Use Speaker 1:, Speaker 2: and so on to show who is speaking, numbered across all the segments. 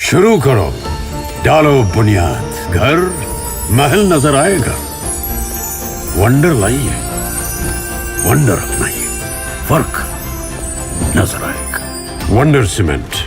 Speaker 1: शुरू करो, डालो बुनियाद, घर महल नजर आएगा। वंडर लाइए, वंडर अपनाइए, फर्क नजर आएगा। वंडर सीमेंट,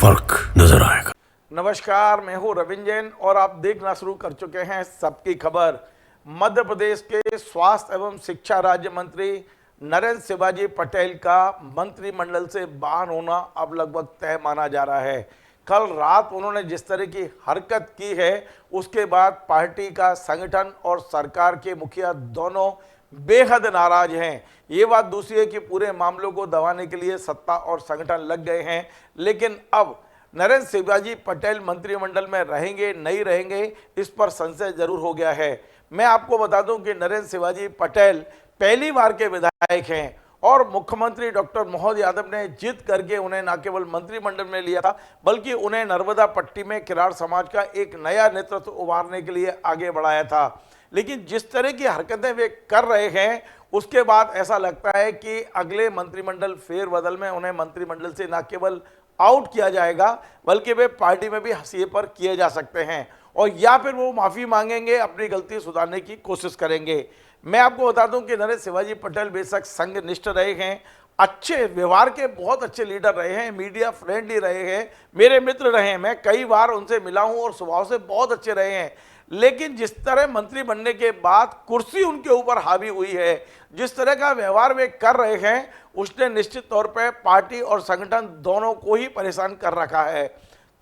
Speaker 1: फर्क नजर आएगा।
Speaker 2: नमस्कार, मैं हूं रविंद्र जैन और आप देखना शुरू कर चुके हैं सबकी खबर। मध्य प्रदेश के स्वास्थ्य एवं शिक्षा राज्य मंत्री नरेंद्र शिवाजी पटेल का मंत्रिमंडल से बाहर होना अब लगभग तय माना जा रहा है। कल रात उन्होंने जिस तरह की हरकत की है, उसके बाद पार्टी का संगठन और सरकार के मुखिया दोनों बेहद नाराज हैं। ये बात दूसरी है कि पूरे मामलों को दबाने के लिए सत्ता और संगठन लग गए हैं, लेकिन अब नरेंद्र शिवाजी पटेल मंत्रिमंडल में रहेंगे नहीं रहेंगे, इस पर संशय जरूर हो गया है। मैं आपको बता दूं कि नरेंद्र शिवाजी पटेल पहली बार के विधायक हैं और मुख्यमंत्री डॉक्टर मोहन यादव ने जिद करके उन्हें न केवल मंत्रिमंडल में लिया था, बल्कि उन्हें नर्मदा पट्टी में किराड़ समाज का एक नया नेतृत्व उभारने के लिए आगे बढ़ाया था। लेकिन जिस तरह की हरकतें वे कर रहे हैं, उसके बाद ऐसा लगता है कि अगले मंत्रिमंडल फेरबदल में उन्हें मंत्रिमंडल से न केवल आउट किया जाएगा, बल्कि वे पार्टी में भी हंसिए पर किए जा सकते हैं और या फिर वो माफ़ी मांगेंगे, अपनी गलती सुधारने की कोशिश करेंगे। मैं आपको बता दूं कि नरेंद्र शिवाजी पटेल बेशक संघनिष्ठ रहे हैं, अच्छे व्यवहार के बहुत अच्छे लीडर रहे हैं, मीडिया फ्रेंडली रहे हैं, मेरे मित्र रहे हैं, मैं कई बार उनसे मिला हूं और स्वभाव से बहुत अच्छे रहे हैं। लेकिन जिस तरह मंत्री बनने के बाद कुर्सी उनके ऊपर हावी हुई है, जिस तरह का व्यवहार वे कर रहे हैं, उसने निश्चित तौर पर पार्टी और संगठन दोनों को ही परेशान कर रखा है।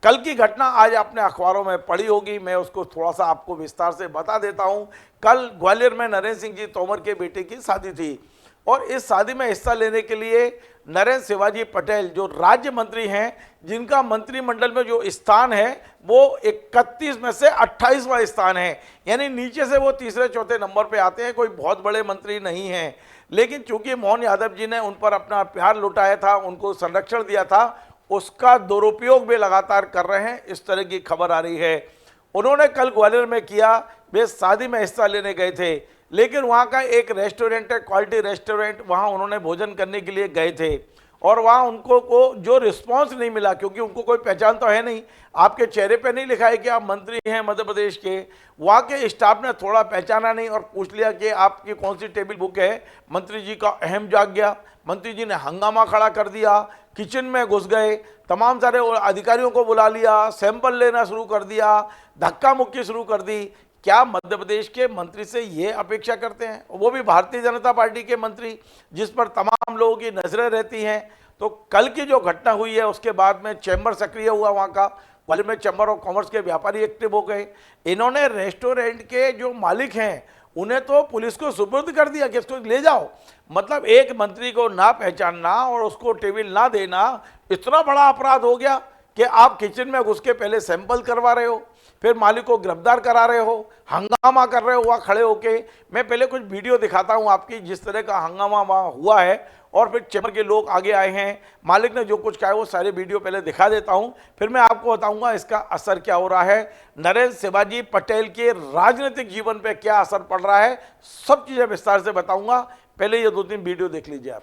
Speaker 2: कल की घटना आज आपने अखबारों में पढ़ी होगी, मैं उसको थोड़ा सा आपको विस्तार से बता देता हूं। कल ग्वालियर में नरेंद्र सिंह जी तोमर के बेटे की शादी थी और इस शादी में हिस्सा लेने के लिए नरेंद्र शिवाजी पटेल जो राज्य मंत्री हैं, जिनका मंत्रिमंडल में जो स्थान है वो 31 में से 28वां स्थान है, यानी नीचे से वो तीसरे चौथे नंबर पे आते हैं, कोई बहुत बड़े मंत्री नहीं हैं। लेकिन चूंकि मोहन यादव जी ने उन पर अपना प्यार लुटाया था, उनको संरक्षण दिया था, उसका दुरुपयोग भी लगातार कर रहे हैं, इस तरह की खबर आ रही है। उन्होंने कल ग्वालियर में किया, वे शादी में हिस्सा लेने गए थे, लेकिन वहाँ का एक रेस्टोरेंट है, क्वालिटी रेस्टोरेंट, वहाँ उन्होंने भोजन करने के लिए गए थे और वहाँ उनको को जो रिस्पांस नहीं मिला, क्योंकि उनको कोई पहचान तो है नहीं, आपके चेहरे पे नहीं लिखा है कि आप मंत्री हैं मध्य प्रदेश के। वहाँ के स्टाफ ने थोड़ा पहचाना नहीं और पूछ लिया कि आपकी कौन सी टेबल बुक है। मंत्री जी का अहम जाग गया, मंत्री जी ने हंगामा खड़ा कर दिया, किचन में घुस गए, तमाम सारे अधिकारियों को बुला लिया, सैंपल लेना शुरू कर दिया, धक्का मुक्की शुरू कर दी। क्या मध्य प्रदेश के मंत्री से ये अपेक्षा करते हैं, वो भी भारतीय जनता पार्टी के मंत्री, जिस पर तमाम लोगों की नजरें रहती हैं। तो कल की जो घटना हुई है, उसके बाद में चैम्बर सक्रिय हुआ, वहाँ का ग्वालियर में चैम्बर ऑफ कॉमर्स के व्यापारी एक्टिव हो गए। इन्होंने रेस्टोरेंट के जो मालिक हैं उन्हें तो पुलिस को सुपुर्द कर दिया कि इसको ले जाओ। मतलब एक मंत्री को ना पहचानना और उसको टेबल ना देना इतना बड़ा अपराध हो गया कि आप किचन में घुस के पहले सैंपल करवा रहे हो, फिर मालिक को गिरफ्तार करा रहे हो, हंगामा कर रहे हो वहाँ खड़े होके। मैं पहले कुछ वीडियो दिखाता हूँ आपकी, जिस तरह का हंगामा वहाँ हुआ है, और फिर चैम्बर के लोग आगे आए हैं, मालिक ने जो कुछ कहा है वो सारे वीडियो पहले दिखा देता हूँ, फिर मैं आपको बताऊंगा इसका असर क्या हो रहा है, नरेंद्र शिवाजी पटेल के राजनीतिक जीवन पे क्या असर पड़ रहा है, सब चीजें विस्तार से बताऊंगा। पहले ये 2-3 वीडियो देख लीजिए आप।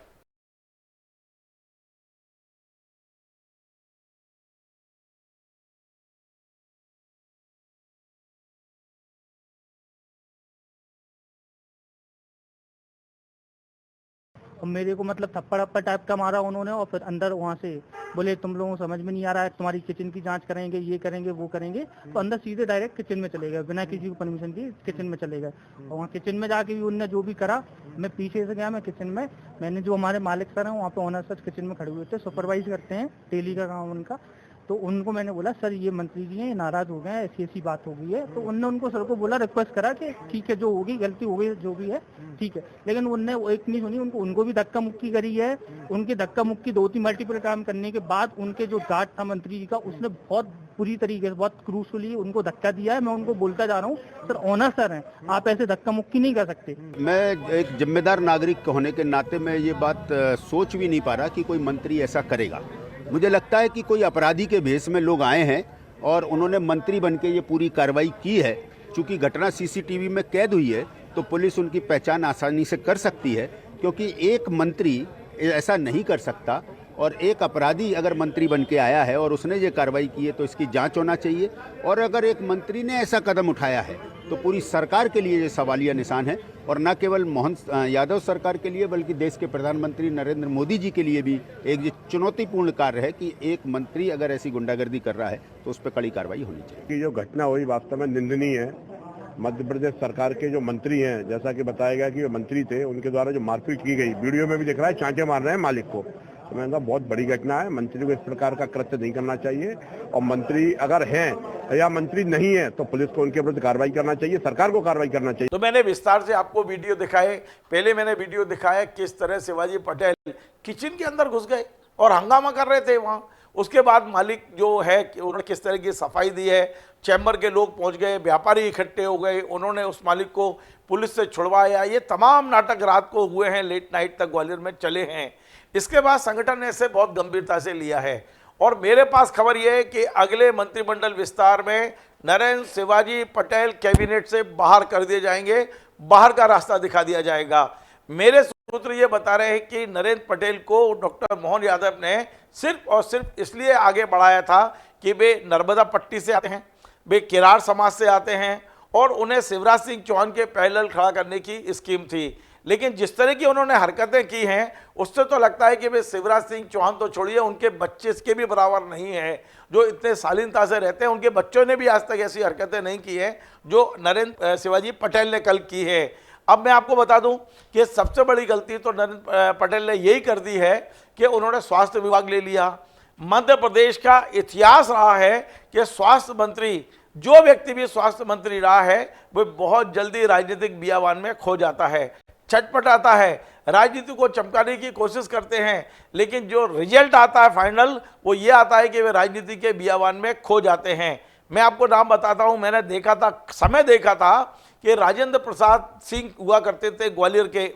Speaker 3: और मेरे को मतलब थप्पड़ अप्पड़ टाइप का मारा उन्होंने और फिर अंदर वहाँ से बोले तुम लोगों को समझ में नहीं आ रहा है, तुम्हारी किचन की जांच करेंगे, ये करेंगे वो करेंगे। तो अंदर सीधे डायरेक्ट किचन में चले गए, बिना किसी को परमिशन की किचन में चले गए। और वहाँ किचन में जाके भी उनने जो भी करा, मैं पीछे से गया, मैं किचन में, मैंने जो हमारे मालिक सर हैं वहाँ पे ऑनर सर किचन में खड़े हुए थे, सुपरवाइज करते हैं, डेली का काम उनका। तो उनको मैंने बोला सर ये मंत्री जी हैं, ये नाराज हो गए हैं, ऐसी ऐसी बात हो गई है। तो उनने उनको सर को बोला, रिक्वेस्ट करा कि ठीक है जो होगी गलती हो गई जो भी है ठीक है, लेकिन उनने एक नहीं सुनी, उनको भी धक्का मुक्की करी है। उनकी धक्का मुक्की 2-3 मल्टीपल काम करने के बाद उनके जो गार्ड था मंत्री जी का, उसने बहुत बुरी तरीके से, बहुत क्रूसफुली उनको धक्का दिया है। मैं उनको बोलता जा रहा हूँ सर ऑनर सर हैं, आप ऐसे धक्का मुक्की नहीं कर सकते।
Speaker 4: मैं एक जिम्मेदार नागरिक होने के नाते मैं ये बात सोच भी नहीं पा रहा कि कोई मंत्री ऐसा करेगा। मुझे लगता है कि कोई अपराधी के भेष में लोग आए हैं और उन्होंने मंत्री बनके ये पूरी कार्रवाई की है। चूंकि घटना सीसीटीवी में कैद हुई है तो पुलिस उनकी पहचान आसानी से कर सकती है, क्योंकि एक मंत्री ऐसा नहीं कर सकता और एक अपराधी अगर मंत्री बन के आया है और उसने ये कार्रवाई की है तो इसकी जांच होना चाहिए। और अगर एक मंत्री ने ऐसा कदम उठाया है तो पूरी सरकार के लिए ये सवालिया निशान है, और न केवल मोहन यादव सरकार के लिए बल्कि देश के प्रधानमंत्री नरेंद्र मोदी जी के लिए भी एक ये चुनौतीपूर्ण कार्य है कि एक मंत्री अगर ऐसी गुंडागर्दी कर रहा है तो उस पर कड़ी कार्रवाई होनी चाहिए।
Speaker 5: कि जो घटना हुई वास्तव में निंदनीय है। मध्य प्रदेश सरकार के जो मंत्री हैं, जैसा कि बताया गया कि वो मंत्री थे, उनके द्वारा जो मारपीट की गई, वीडियो में भी दिख रहा है, चांटे मार रहे हैं मालिक को। तो मैंने कहा बहुत बड़ी घटना है, मंत्री को इस प्रकार का कृत्य नहीं करना चाहिए। और मंत्री अगर हैं या मंत्री नहीं है तो पुलिस को उनके विरुद्ध कार्रवाई करना चाहिए, सरकार को कार्रवाई करना चाहिए।
Speaker 2: तो मैंने विस्तार से आपको वीडियो दिखाए। पहले मैंने वीडियो दिखाया किस तरह शिवाजी पटेल किचन के अंदर घुस गए और हंगामा कर रहे थे वहां। उसके बाद मालिक जो है उन्होंने किस तरह की सफाई दी है, चैम्बर के लोग पहुंच गए, व्यापारी इकट्ठे हो गए, उन्होंने उस मालिक को पुलिस से छुड़वाया। ये तमाम नाटक रात को हुए हैं, लेट नाइट तक ग्वालियर में चले हैं। इसके बाद संगठन ने इसे बहुत गंभीरता से लिया है और मेरे पास खबर यह है कि अगले मंत्रिमंडल विस्तार में नरेंद्र शिवाजी पटेल कैबिनेट से बाहर कर दिए जाएंगे, बाहर का रास्ता दिखा दिया जाएगा। मेरे सूत्र ये बता रहे हैं कि नरेंद्र पटेल को डॉक्टर मोहन यादव ने सिर्फ और सिर्फ इसलिए आगे बढ़ाया था कि वे नर्मदा पट्टी से आते हैं, वे किरार समाज से आते हैं और उन्हें शिवराज सिंह चौहान के पैरेलल खड़ा करने की स्कीम थी। लेकिन जिस तरह की उन्होंने हरकतें की हैं उससे तो लगता है कि वे शिवराज सिंह चौहान तो छोड़िए, उनके बच्चे के भी बराबर नहीं है जो इतने शालीनता से रहते हैं। उनके बच्चों ने भी आज तक ऐसी हरकतें नहीं की हैं जो नरेंद्र शिवाजी पटेल ने कल की है। अब मैं आपको बता दूं कि सबसे बड़ी गलती तो नरेंद्र पटेल ने यही कर दी है कि उन्होंने स्वास्थ्य विभाग ले लिया। मध्य प्रदेश का इतिहास रहा है कि स्वास्थ्य मंत्री, जो व्यक्ति भी स्वास्थ्य मंत्री रहा है, वो बहुत जल्दी राजनीतिक बियावान में खो जाता है, छटपटाता है, राजनीति को चमकाने की कोशिश करते हैं, लेकिन जो रिजल्ट आता है फाइनल वो ये आता है कि वे राजनीति के बियावान में खो जाते हैं। मैं आपको नाम बताता हूं, मैंने देखा था, समय देखा था कि राजेंद्र प्रसाद सिंह हुआ करते थे ग्वालियर के,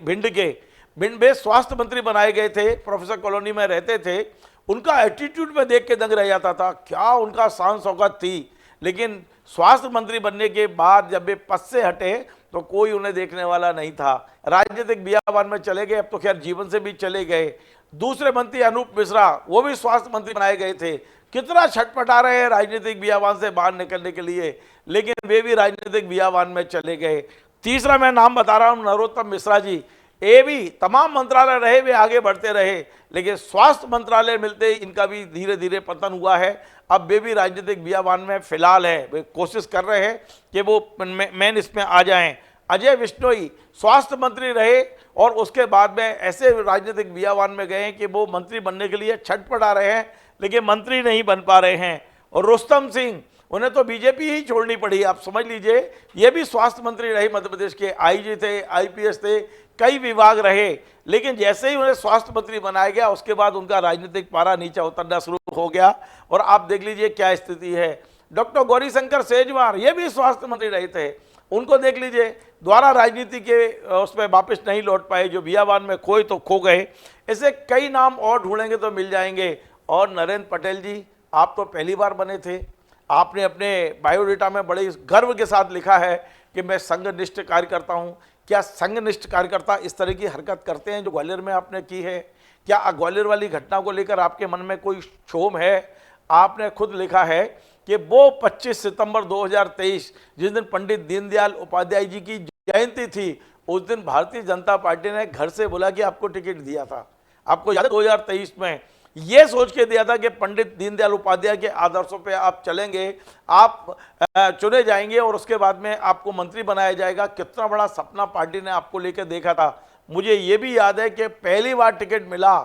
Speaker 2: भिंड में स्वास्थ्य मंत्री बनाए गए थे, प्रोफेसर कॉलोनी में रहते थे। उनका एटीट्यूड में देख के दंग रह जाता था, क्या उनका शान शौकत थी। लेकिन स्वास्थ्य मंत्री बनने के बाद जब वे पद से हटे तो कोई उन्हें देखने वाला नहीं था, राजनीतिक बियाबान में चले गए। अब तो खैर जीवन से भी चले गए। दूसरे मंत्री अनूप मिश्रा, वो भी स्वास्थ्य मंत्री बनाए गए थे, कितना छटपटा रहे हैं राजनीतिक बियाबान से बाहर निकलने के लिए, लेकिन वे भी राजनीतिक बियाबान में चले गए। तीसरा मैं नाम बता रहा हूं, नरोत्तम मिश्रा जी। ये भी तमाम मंत्रालय रहे, वे आगे बढ़ते रहे, लेकिन स्वास्थ्य मंत्रालय मिलते इनका भी धीरे धीरे पतन हुआ है। अब वे भी राजनीतिक बियाबान में फिलहाल है, वे कोशिश कर रहे हैं कि वो मेन इसमें आ जाएं। अजय बिश्नोई स्वास्थ्य मंत्री रहे और उसके बाद में ऐसे राजनीतिक बियाबान में गए कि वो मंत्री बनने के लिए छटपटा रहे हैं, लेकिन मंत्री नहीं बन पा रहे हैं। और रुस्तम सिंह, उन्हें तो बीजेपी ही छोड़नी पड़ी, आप समझ लीजिए। ये भी स्वास्थ्य मंत्री रहे, मध्य प्रदेश के आईजी थे, आईपीएस थे, कई विभाग रहे, लेकिन जैसे ही उन्हें स्वास्थ्य मंत्री बनाया गया उसके बाद उनका राजनीतिक पारा नीचे उतरना शुरू हो गया और आप देख लीजिए क्या स्थिति है। डॉक्टर गौरीशंकर शेजवार, ये भी स्वास्थ्य मंत्री रहे थे, उनको देख लीजिए, द्वारा राजनीति के उसमें वापस नहीं लौट पाए, जो बियाबान में खोए तो खो गए। ऐसे कई नाम और ढूंढेंगे तो मिल जाएंगे। और नरेंद्र पटेल जी, आप तो पहली बार बने थे, आपने अपने बायोडेटा में बड़े गर्व के साथ लिखा है कि मैं संघनिष्ठ कार्यकर्ता हूं। क्या संघनिष्ठ कार्यकर्ता इस तरह की हरकत करते हैं जो ग्वालियर में आपने की है? क्या ग्वालियर वाली घटना को लेकर आपके मन में कोई क्षोभ है? आपने खुद लिखा है कि वो 25 सितंबर 2023 जिस दिन पंडित दीनदयाल उपाध्याय जी की जयंती थी, उस दिन भारतीय जनता पार्टी ने घर से बोला कि आपको टिकट दिया था। आपको याद है 2023 में ये सोच के दिया था कि पंडित दीनदयाल उपाध्याय के आदर्शों पे आप चलेंगे, आप चुने जाएंगे और उसके बाद में आपको मंत्री बनाया जाएगा। कितना बड़ा सपना पार्टी ने आपको लेकर देखा था। मुझे ये भी याद है कि पहली बार टिकट मिला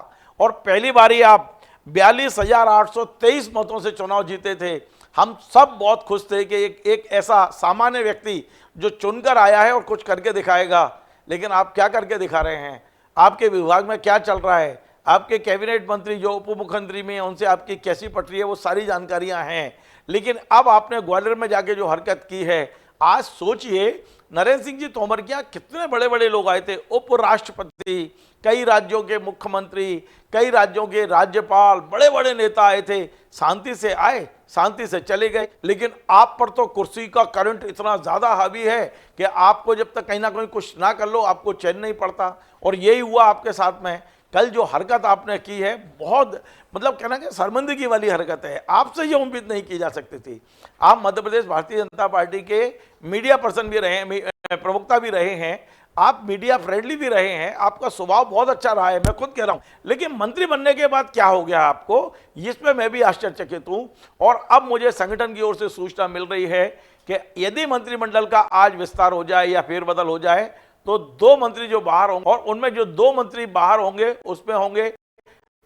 Speaker 2: और पहली बार ही आप 42,823 मतों से चुनाव जीते थे। हम सब बहुत खुश थे कि एक ऐसा सामान्य व्यक्ति जो चुनकर आया है और कुछ करके दिखाएगा। लेकिन आप क्या करके दिखा रहे हैं? आपके विभाग में क्या चल रहा है? आपके कैबिनेट मंत्री जो उप मुख्यमंत्री में उनसे आपकी कैसी पट रही है, वो सारी जानकारियां हैं। लेकिन अब आपने ग्वालियर में जाके जो हरकत की है, आज सोचिए, नरेंद्र सिंह जी तोमर क्या कितने बड़े बड़े लोग आए थे, उपराष्ट्रपति, कई राज्यों के मुख्यमंत्री, कई राज्यों के राज्यपाल, बड़े बड़े नेता आए थे, शांति से आए, शांति से चले गए। लेकिन आप पर तो कुर्सी का करंट इतना ज्यादा हावी है कि आपको जब तक कहीं ना कहीं कुछ ना कर लो आपको चैन नहीं पड़ता। और यही हुआ आपके साथ में कल जो हरकत आपने की है बहुत मतलब कहना कि शर्मिंदगी वाली हरकत है। आपसे ये उम्मीद नहीं की जा सकती थी। आप मध्य प्रदेश भारतीय जनता पार्टी के मीडिया पर्सन भी रहे हैं, प्रवक्ता भी रहे हैं, आप मीडिया फ्रेंडली भी रहे हैं, आपका स्वभाव बहुत अच्छा रहा है, मैं खुद कह रहा हूं। लेकिन मंत्री बनने के बाद क्या हो गया आपको, इस पे मैं भी आश्चर्यचकित हूं। और अब मुझे संगठन की ओर से सूचना मिल रही है कि यदि मंत्रिमंडल का आज विस्तार हो जाए या फेरबदल हो जाए तो 2 मंत्री जो बाहर होंगे, और उनमें जो 2 मंत्री बाहर होंगे उसमें होंगे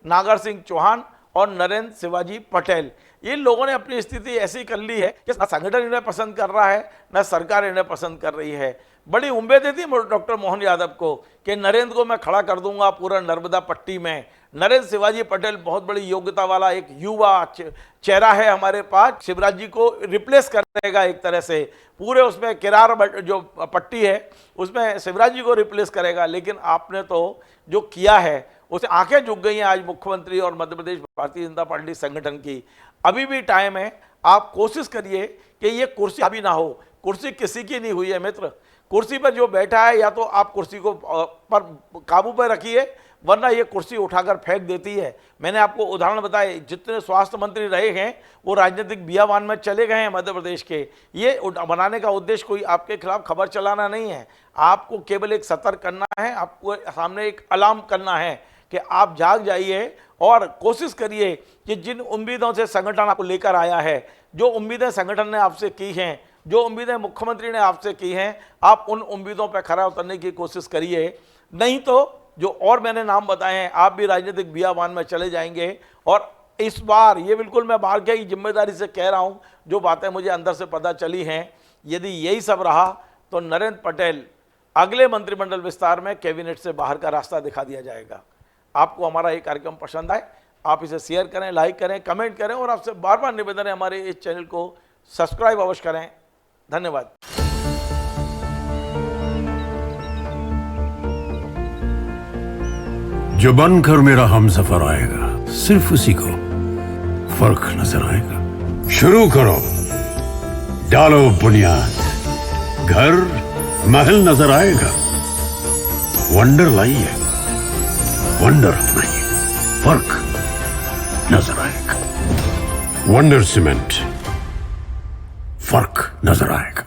Speaker 2: नागर सिंह चौहान और नरेंद्र शिवाजी पटेल। इन लोगों ने अपनी स्थिति ऐसी कर ली है कि ना संगठन इन्हें पसंद कर रहा है, ना सरकार इन्हें पसंद कर रही है। बड़ी उम्मीदें थी डॉक्टर मोहन यादव को कि नरेंद्र को मैं खड़ा कर दूंगा पूरा नर्मदा पट्टी में। नरेंद्र शिवाजी पटेल बहुत बड़ी योग्यता वाला एक युवा चेहरा है हमारे पास, शिवराज जी को रिप्लेस करेगा एक तरह से, पूरे उसमें किरार जो पट्टी है उसमें शिवराज जी को रिप्लेस करेगा। लेकिन आपने तो जो किया है उसे आंखें झुक गई हैं आज मुख्यमंत्री और मध्य प्रदेश भारतीय जनता पार्टी संगठन की। अभी भी टाइम है, आप कोशिश करिए कि ये कुर्सी अभी ना हो। कुर्सी किसी की नहीं हुई है मित्र, कुर्सी पर जो बैठा है या तो आप कुर्सी को पर काबू पर रखिए, वरना ये कुर्सी उठाकर फेंक देती है। मैंने आपको उदाहरण बताए, जितने स्वास्थ्य मंत्री रहे हैं वो राजनीतिक बियावान में चले गए हैं मध्य प्रदेश के। ये बनाने का उद्देश्य कोई आपके खिलाफ खबर चलाना नहीं है, आपको केवल एक सतर्क करना है, आपको सामने एक अलार्म करना है कि आप जाग जाइए और कोशिश करिए कि जिन उम्मीदों से संगठन आपको लेकर आया है, जो उम्मीदें संगठन ने आपसे की हैं, जो उम्मीदें मुख्यमंत्री ने आपसे की हैं, आप उन उम्मीदों पर खरा उतरने की कोशिश करिए। नहीं तो जो और मैंने नाम बताए हैं आप भी राजनीतिक बियावान में चले जाएंगे। और इस बार ये बिल्कुल मैं बाहर की जिम्मेदारी से कह रहा हूँ, जो बातें मुझे अंदर से पता चली हैं, यदि यही सब रहा तो नरेंद्र पटेल अगले मंत्रिमंडल विस्तार में कैबिनेट से बाहर का रास्ता दिखा दिया जाएगा। आपको हमारा ये कार्यक्रम पसंद आए, आप इसे शेयर करें, लाइक करें, कमेंट करें, और आपसे बार बार निवेदन है हमारे इस चैनल को सब्सक्राइब अवश्य करें। धन्यवाद।
Speaker 1: जो बनकर मेरा हमसफर आएगा सिर्फ उसी को फर्क नजर आएगा। शुरू करो, डालो बुनियाद, घर महल नजर आएगा। वंडर लाइए, वंडर अपनाइए, फर्क नजर आएगा। वंडर सीमेंट, फर्क नजर आएगा।